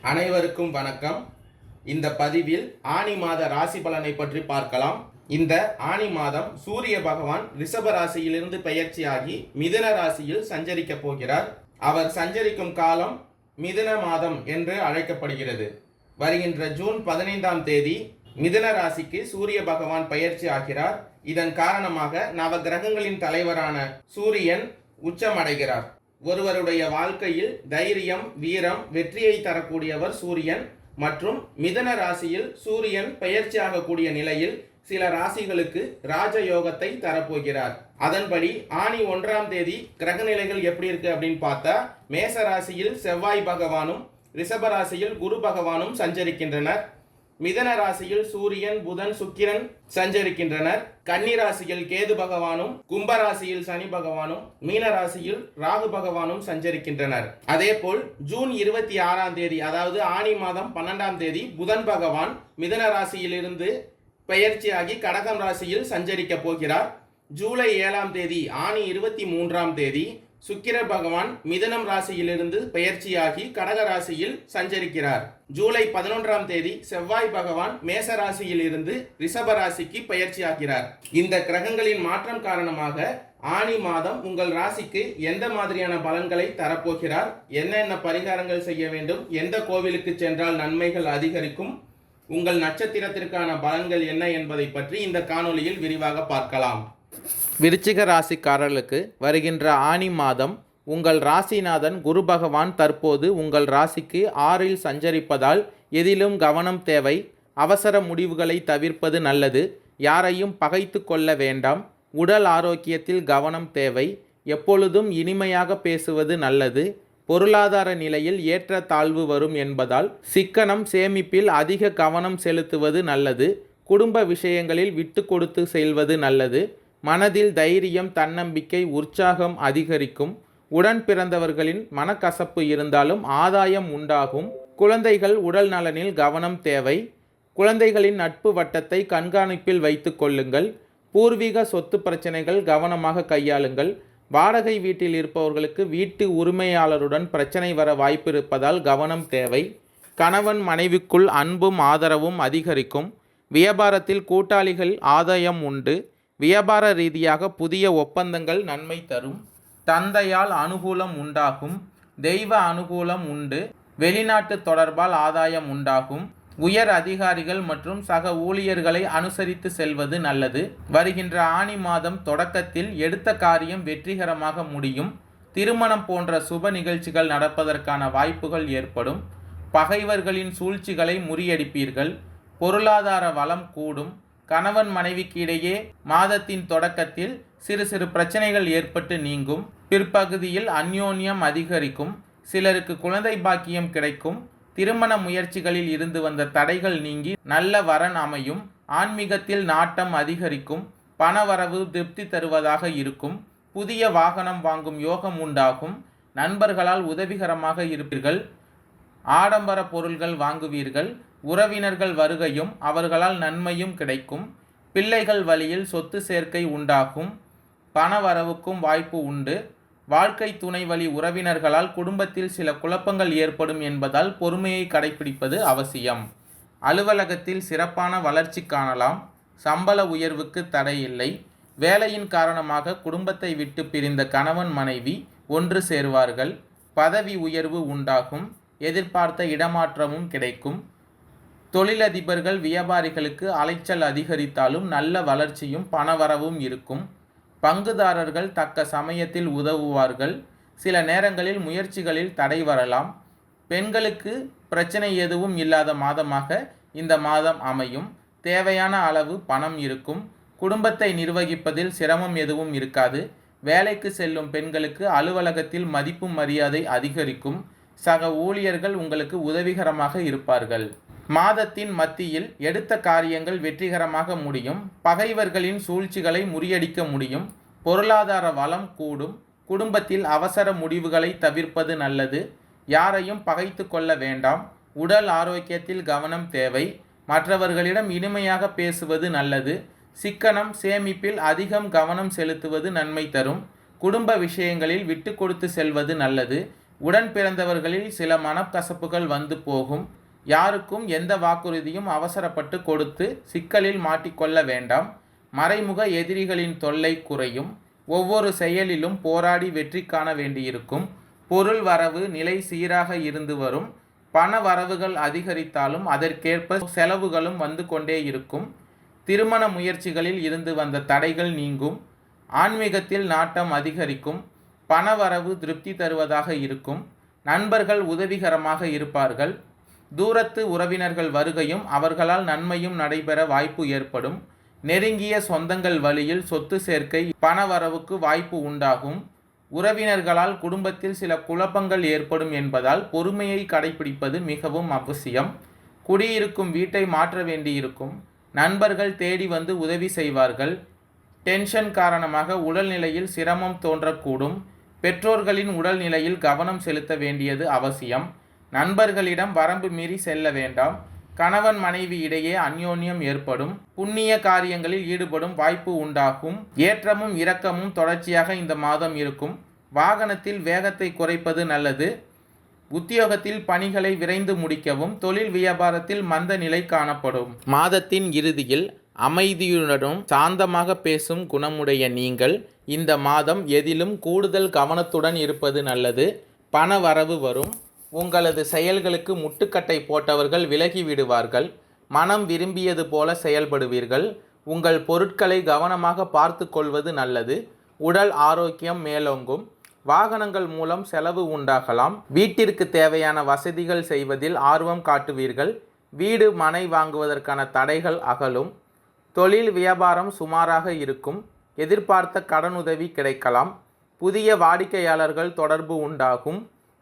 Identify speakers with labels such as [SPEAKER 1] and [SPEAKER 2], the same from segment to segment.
[SPEAKER 1] அனைவருக்கும் வணக்கம். இந்த பதிவில் ஆனி மாத ராசி பலனை பற்றி பார்க்கலாம். இந்த ஆனி மாதம் சூரிய பகவான் ரிஷப ராசியிலிருந்து பெயர்ச்சியாகி மிதுன ராசியில் சஞ்சரிக்க போகிறார். அவர் சஞ்சரிக்கும் காலம் மிதுன மாதம் என்று அழைக்கப்படுகிறது. வருகின்ற ஜூன் 15ஆம் தேதி மிதுன ராசிக்கு சூரிய பகவான் பயிற்சி ஆகிறார். இதன் காரணமாக நவ கிரகங்களின் தலைவரான சூரியன் உச்சமடைகிறார். ஒருவருடைய வாழ்க்கையில் தைரியம், வீரம், வெற்றியை தரக்கூடியவர் சூரியன். மற்றும் மிதுன ராசியில் சூரியன் பெயர்ச்சியாகக்கூடிய நிலையில் சில ராசிகளுக்கு ராஜயோகத்தை தரப்போகிறார். அதன்படி ஆனி 1ஆம் தேதி கிரக நிலைகள் எப்படி இருக்கு அப்படின்னு பார்த்தா, மேச ராசியில் செவ்வாய் பகவானும் ரிஷப ராசியில் குரு பகவானும் சஞ்சரிக்கின்றனர். மிதன ராசியில் சூரியன், புதன், சுக்கிரன் சஞ்சரிக்கின்றனர். கன்னி ராசியில் கேது பகவானும், கும்பராசியில் சனி பகவானும், மீன ராசியில் ராகு பகவானும் சஞ்சரிக்கின்றனர். அதேபோல் ஜூன் 26ஆம் தேதி அதாவது ஆனி மாதம் 12ஆம் தேதி புதன் பகவான் மிதன ராசியிலிருந்து பெயர்ச்சியாகி கடகம் ராசியில் சஞ்சரிக்க போகிறார். ஜூலை 7ஆம் தேதி ஆனி 23ஆம் தேதி சுக்கிர பகவான் மிதுனம் ராசியிலிருந்து பெயர்ச்சியாகி கடக ராசியில் சஞ்சரிக்கிறார். ஜூலை 11ஆம் தேதி செவ்வாய் பகவான் மேச ராசியில் இருந்து ரிஷப ராசிக்கு பெயர்ச்சியாகிறார். இந்த கிரகங்களின் மாற்றம் காரணமாக ஆனி மாதம் உங்கள் ராசிக்கு எந்த மாதிரியான பலன்களை தரப்போகிறார், என்னென்ன பரிகாரங்கள் செய்ய வேண்டும், எந்த கோவிலுக்கு சென்றால் நன்மைகள் அதிகரிக்கும், உங்கள் நட்சத்திரத்திற்கான பலன்கள் என்ன என்பதை பற்றி இந்த காணொளியில் விரிவாக பார்க்கலாம். விருச்சிக ராசிக்காரர்களுக்கு வருகின்ற ஆனி மாதம் உங்கள் ராசிநாதன் குரு பகவான் தற்போது உங்கள் ராசிக்கு 6இல் சஞ்சரிப்பதால் எதிலும் கவனம் தேவை. அவசர முடிவுகளை தவிர்ப்பது நல்லது. யாரையும் பகைத்து கொள்ள வேண்டாம். உடல் ஆரோக்கியத்தில் கவனம் தேவை. எப்பொழுதும் இனிமையாக பேசுவது நல்லது. பொருளாதார நிலையில் ஏற்ற தாழ்வு வரும் என்பதால் சிக்கனம் சேமிப்பில் அதிக கவனம் செலுத்துவது நல்லது. குடும்ப விஷயங்களில் விட்டு கொடுத்து செல்வது நல்லது. மனதில் தைரியம், தன்னம்பிக்கை, உற்சாகம் அதிகரிக்கும். உடன் பிறந்தவர்களின் மனக்கசப்பு இருந்தாலும் ஆதாயம் உண்டாகும். குழந்தைகள் உடல் நலனில் கவனம் தேவை. குழந்தைகளின் நட்பு வட்டத்தை கண்காணிப்பில் வைத்து கொள்ளுங்கள். பூர்வீக சொத்து பிரச்சனைகள் கவனமாக கையாளுங்கள். வாடகை வீட்டில் இருப்பவர்களுக்கு வீட்டு உரிமையாளருடன் பிரச்சனை வர வாய்ப்பு இருப்பதால் கவனம் தேவை. கணவன் மனைவிக்குள் அன்பும் ஆதரவும் அதிகரிக்கும். வியாபாரத்தில் கூட்டாளிகள் ஆதாயம் உண்டு. வியாபார ரீதியாக புதிய ஒப்பந்தங்கள் நன்மை தரும். தந்தையால் அனுகூலம் உண்டாகும். தெய்வ அனுகூலம் உண்டு. வெளிநாட்டு தொடர்பால் ஆதாயம் உண்டாகும். உயர் அதிகாரிகள் மற்றும் சக ஊழியர்களை அனுசரித்து செல்வது நல்லது. வருகின்ற ஆனி மாதம் தொடக்கத்தில் எடுத்த காரியம் வெற்றிகரமாக முடியும். திருமணம் போன்ற சுப நிகழ்ச்சிகள் நடப்பதற்கான வாய்ப்புகள் ஏற்படும். பகைவர்களின் சூழ்ச்சிகளை முறியடிப்பீர்கள். பொருளாதார வளம் கூடும். கணவன் மனைவிக்கு இடையே மாதத்தின் தொடக்கத்தில் சிறு சிறு பிரச்சனைகள் ஏற்பட்டு நீங்கும். பிற்பகுதியில் அந்யோன்யம் அதிகரிக்கும். சிலருக்கு குழந்தை பாக்கியம் கிடைக்கும். திருமண முயற்சிகளில் இருந்து வந்த தடைகள் நீங்கி நல்ல வரன் அமையும். ஆன்மீகத்தில் நாட்டம் அதிகரிக்கும். பணவரவு திருப்தி தருவதாக இருக்கும். புதிய வாகனம் வாங்கும் யோகம் உண்டாகும். நண்பர்களால் உதவிகரமாக இருப்பீர்கள். ஆடம்பர பொருள்கள் வாங்குவீர்கள். உறவினர்கள் வருகையும் அவர்களால் நன்மையும் கிடைக்கும். பிள்ளைகள் வழியில் சொத்து சேர்க்கை உண்டாகும். பண வரவுக்கும் வாய்ப்பு உண்டு. வாழ்க்கை துணை வழி உறவினர்களால் குடும்பத்தில் சில குழப்பங்கள் ஏற்படும் என்பதால் பொறுமையை கடைபிடிப்பது அவசியம். அலுவலகத்தில் சிறப்பான வளர்ச்சி காணலாம். சம்பள உயர்வுக்கு தடையில்லை. வேலையின் காரணமாக குடும்பத்தை விட்டு பிரிந்த கணவன் மனைவி ஒன்று சேர்வார்கள். பதவி உயர்வு உண்டாகும். எதிர்பார்த்த இடமாற்றமும் கிடைக்கும். தொழிலதிபர்கள் வியாபாரிகளுக்கு அலைச்சல் அதிகரித்தாலும் நல்ல வளர்ச்சியும் பணவரவும் இருக்கும். பங்குதாரர்கள் தக்க சமயத்தில் உதவுவார்கள். சில நேரங்களில் முயற்சிகளில் தடை வரலாம். பெண்களுக்கு பிரச்சனை எதுவும் இல்லாத மாதமாக இந்த மாதம் அமையும். தேவையான அளவு பணம் இருக்கும். குடும்பத்தை நிர்வகிப்பதில் சிரமம் எதுவும் இருக்காது. வேலைக்கு செல்லும் பெண்களுக்கு அலுவலகத்தில் மதிப்பு மரியாதை அதிகரிக்கும். சக ஊழியர்கள் உங்களுக்கு உதவிகரமாக இருப்பார்கள். மாதத்தின் மத்தியில் எடுத்த காரியங்கள் வெற்றிகரமாக முடியும். பகைவர்களின் சூழ்ச்சிகளை முறியடிக்க முடியும். பொருளாதார வளம் கூடும். குடும்பத்தில் அவசர முடிவுகளை தவிர்ப்பது நல்லது. யாரையும் பகைத்து கொள்ள வேண்டாம். உடல் ஆரோக்கியத்தில் கவனம் தேவை. மற்றவர்களிடம் இனிமையாக பேசுவது நல்லது. சிக்கனம் சேமிப்பில் அதிகம் கவனம் செலுத்துவது நன்மை தரும். குடும்ப விஷயங்களில் விட்டு கொடுத்து செல்வது நல்லது. உடன் பிறந்தவர்களில் சில மனக்கசப்புகள் வந்து போகும். யாருக்கும் எந்த வாக்குறுதியும் அவசரப்பட்டு கொடுத்து சிக்கலில் மாட்டிக்கொள்ள வேண்டாம். மறைமுக எதிரிகளின் தொல்லை குறையும். ஒவ்வொரு செயலிலும் போராடி வெற்றி காண வேண்டியிருக்கும். பொருள் வரவு நிலை சீராக இருந்து வரும். பண வரவுகள் அதிகரித்தாலும் அதற்கேற்ப செலவுகளும் வந்து கொண்டே இருக்கும். திருமண முயற்சிகளில் இருந்து வந்த தடைகள் நீங்கும். ஆன்மீகத்தில் நாட்டம் அதிகரிக்கும். பண வரவு திருப்தி தருவதாக இருக்கும். நண்பர்கள் உதவிகரமாக இருப்பார்கள். தூரத்து உறவினர்கள் வருகையும் அவர்களால் நன்மையும் நடைபெற வாய்ப்பு ஏற்படும். நெருங்கிய சொந்தங்கள் வழியில் சொத்து சேர்க்கை பணவரவுக்கு வாய்ப்பு உண்டாகும். உறவினர்களால் குடும்பத்தில் சில குழப்பங்கள் ஏற்படும் என்பதால் பொறுமையை கடைபிடிப்பது மிகவும் அவசியம். குடியிருக்கும் வீட்டை மாற்ற வேண்டியிருக்கும். நண்பர்கள் தேடி வந்து உதவி செய்வார்கள். டென்ஷன் காரணமாக உடல்நிலையில் சிரமம் தோன்றக்கூடும். பெற்றோர்களின் உடல்நிலையில் கவனம் செலுத்த வேண்டியது அவசியம். நண்பர்களிடம் வரம்பு மீறி செல்ல வேண்டாம். கணவன் மனைவி இடையே அந்யோன்யம் ஏற்படும். புண்ணிய காரியங்களில் ஈடுபடும் வாய்ப்பு உண்டாகும். ஏற்றமும் இரக்கமும் தொடர்ச்சியாக இந்த மாதம் இருக்கும். வாகனத்தில் வேகத்தை குறைப்பது நல்லது. உத்தியோகத்தில் பணிகளை விரைந்து முடிக்கவும். தொழில் வியாபாரத்தில் மந்த நிலை காணப்படும். மாதத்தின் இறுதியில் அமைதியுடனும் சாந்தமாக பேசும் குணமுடைய நீங்கள் இந்த மாதம் எதிலும் கூடுதல் கவனத்துடன் இருப்பது நல்லது. பண வரவு வரும். உங்களது செயல்களுக்கு முட்டுக்கட்டை போட்டவர்கள் விலகி விடுவார்கள். மனம் விரும்பியது போல செயல்படுவீர்கள். உங்கள் பொருட்களை கவனமாக பார்த்து கொள்வது நல்லது. உடல் ஆரோக்கியம் மேலோங்கும். வாகனங்கள் மூலம் செலவு உண்டாகலாம். வீட்டிற்கு தேவையான வசதிகள் செய்வதில் ஆர்வம் காட்டுவீர்கள். வீடு மனை வாங்குவதற்கான தடைகள் அகலும். தொழில் வியாபாரம் சுமாராக இருக்கும். எதிர்பார்த்த கடனுதவி கிடைக்கலாம். புதிய வாடிக்கையாளர்கள் தொடர்பு உண்டாகும்.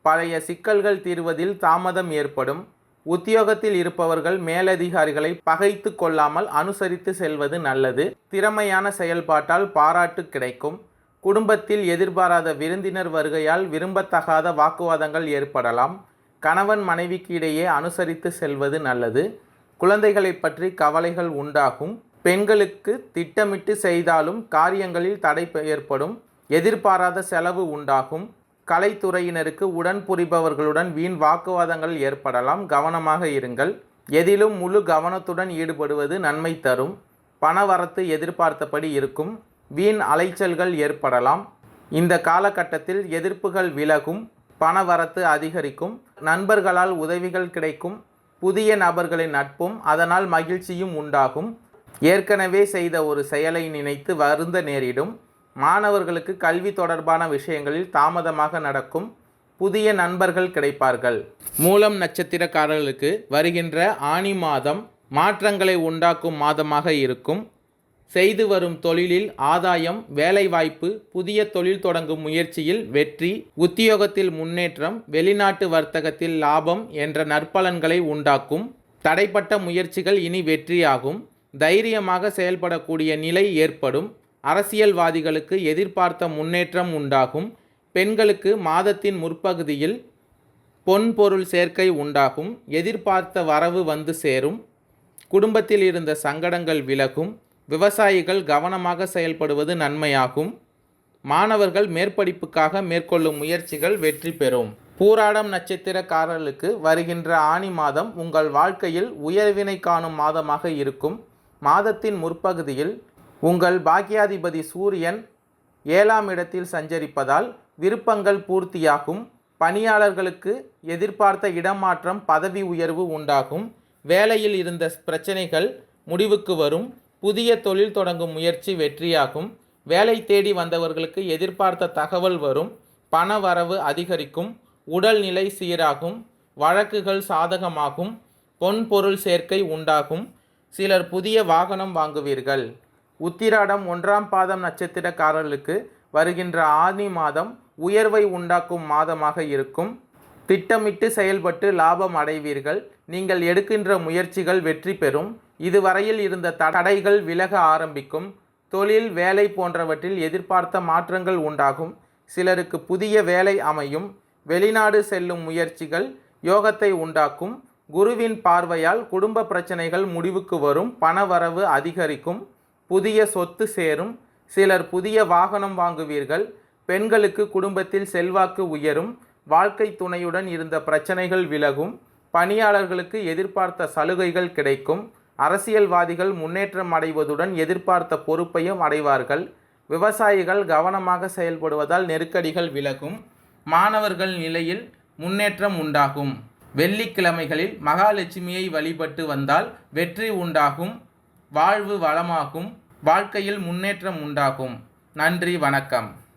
[SPEAKER 1] பழைய சிக்கல்கள் தீர்வதில் தாமதம் ஏற்படும். உத்தியோகத்தில் இருப்பவர்கள் மேலதிகாரிகளை பகைத்து கொள்ளாமல் அனுசரித்து செல்வது நல்லது. திறமையான செயல்பாட்டால் பாராட்டு கிடைக்கும். குடும்பத்தில் எதிர்பாராத விருந்தினர் வருகையால் விரும்பத்தகாத வாக்குவாதங்கள் ஏற்படலாம். கணவன் மனைவிக்கு இடையே அனுசரித்து செல்வது நல்லது. குழந்தைகளை பற்றி கவலைகள் உண்டாகும். பெண்களுக்கு திட்டமிட்டு செய்தாலும் காரியங்களில் தடை ஏற்படும். எதிர்பாராத செலவு உண்டாகும். கலைத்துறையினருக்கு உடன் புரிபவர்களுடன் வீண் வாக்குவாதங்கள் ஏற்படலாம். கவனமாக இருங்கள். எதிலும் முழு கவனத்துடன் ஈடுபடுவது நன்மை தரும். பணவரத்து எதிர்பார்த்தபடி இருக்கும். வீண் அலைச்சல்கள் ஏற்படலாம். இந்த காலகட்டத்தில் எதிர்ப்புகள் விலகும். பணவரத்து அதிகரிக்கும். நண்பர்களால் உதவிகள் கிடைக்கும். புதிய நபர்களின் நட்பும் அதனால் மகிழ்ச்சியும் உண்டாகும். ஏற்கனவே செய்த ஒரு செயலை நினைத்து வருந்த நேரிடும். மாணவர்களுக்கு கல்வி தொடர்பான விஷயங்களில் தாமதமாக நடக்கும். புதிய நண்பர்கள் கிடைப்பார்கள். மூலம் நட்சத்திரக்காரர்களுக்கு வருகின்ற ஆனி மாதம் மாற்றங்களை உண்டாக்கும் மாதமாக இருக்கும். செய்து வரும் தொழிலில் ஆதாயம், வேலைவாய்ப்பு, புதிய தொழில் தொடங்கும் முயற்சியில் வெற்றி, உத்தியோகத்தில் முன்னேற்றம், வெளிநாட்டு வர்த்தகத்தில் லாபம் என்ற நற்பலன்களை உண்டாக்கும். தடைப்பட்ட முயற்சிகள் இனி வெற்றியாகும். தைரியமாக செயல்படக்கூடிய நிலை ஏற்படும். அரசியல்வாதிகளுக்கு எதிர்பார்த்த முன்னேற்றம் உண்டாகும். பெண்களுக்கு மாதத்தின் முற்பகுதியில் பொன் பொருள் சேர்க்கை உண்டாகும். எதிர்பார்த்த வரவு வந்து சேரும். குடும்பத்தில் இருந்த சங்கடங்கள் விலகும். விவசாயிகள் கவனமாக செயல்படுவது நன்மையாகும். மாணவர்கள் மேற்படிப்புக்காக மேற்கொள்ளும் முயற்சிகள் வெற்றி பெறும். பூராடம் நட்சத்திரக்காரர்களுக்கு வருகின்ற ஆனி மாதம் உங்கள் வாழ்க்கையில் உயர்வினை காணும் மாதமாக இருக்கும். மாதத்தின் முற்பகுதியில் உங்கள் பாக்கியாதிபதி சூரியன் 7ஆம் இடத்தில் சஞ்சரிப்பதால் விருப்பங்கள் பூர்த்தியாகும். பணியாளர்களுக்கு எதிர்பார்த்த இடமாற்றம், பதவி உயர்வு உண்டாகும். வேலையில் இருந்த பிரச்சனைகள் முடிவுக்கு வரும். புதிய தொழில் தொடங்கும் முயற்சி வெற்றியாகும். வேலை தேடி வந்தவர்களுக்கு எதிர்பார்த்த தகவல் வரும். பண வரவு அதிகரிக்கும். உடல்நிலை சீராகும். வழக்குகள் சாதகமாகும். பொன் பொருள் சேர்க்கை உண்டாகும். சிலர் புதிய வாகனம் வாங்குவீர்கள். உத்திராடம் 1ஆம் பாதம் நட்சத்திரக்காரர்களுக்கு வருகின்ற ஆனி மாதம் உயர்வை உண்டாக்கும் மாதமாக இருக்கும். திட்டமிட்டு செயல்பட்டு லாபம் அடைவீர்கள். நீங்கள் எடுக்கின்ற முயற்சிகள் வெற்றி பெறும். இதுவரையில் இருந்த தடைகள் விலக ஆரம்பிக்கும். தொழில், வேலை போன்றவற்றில் எதிர்பார்த்த மாற்றங்கள் உண்டாகும். சிலருக்கு புதிய வேலை அமையும். வெளிநாடு செல்லும் முயற்சிகள் யோகத்தை உண்டாக்கும். குருவின் பார்வையால் குடும்ப பிரச்சனைகள் முடிவுக்கு வரும். பணவரவு அதிகரிக்கும். புதிய சொத்து சேரும். சிலர் புதிய வாகனம் வாங்குவீர்கள். பெண்களுக்கு குடும்பத்தில் செல்வாக்கு உயரும். வாழ்க்கை துணையுடன் இருந்த பிரச்சனைகள் விலகும். பணியாளர்களுக்கு எதிர்பார்த்த சலுகைகள் கிடைக்கும். அரசியல்வாதிகள் முன்னேற்றம் அடைவதுடன் எதிர்பார்த்த பொறுப்பையும் அடைவார்கள். விவசாயிகள் கவனமாக செயல்படுவதால் நெருக்கடிகள் விலகும். மாணவர்கள் நிலையில் முன்னேற்றம் உண்டாகும். வெள்ளிக்கிழமைகளில் மகாலட்சுமியை வழிபட்டு வந்தால் வெற்றி உண்டாகும். வாழ்வு வளமாகும். வாழ்க்கையில் முன்னேற்றம் உண்டாகும். நன்றி, வணக்கம்.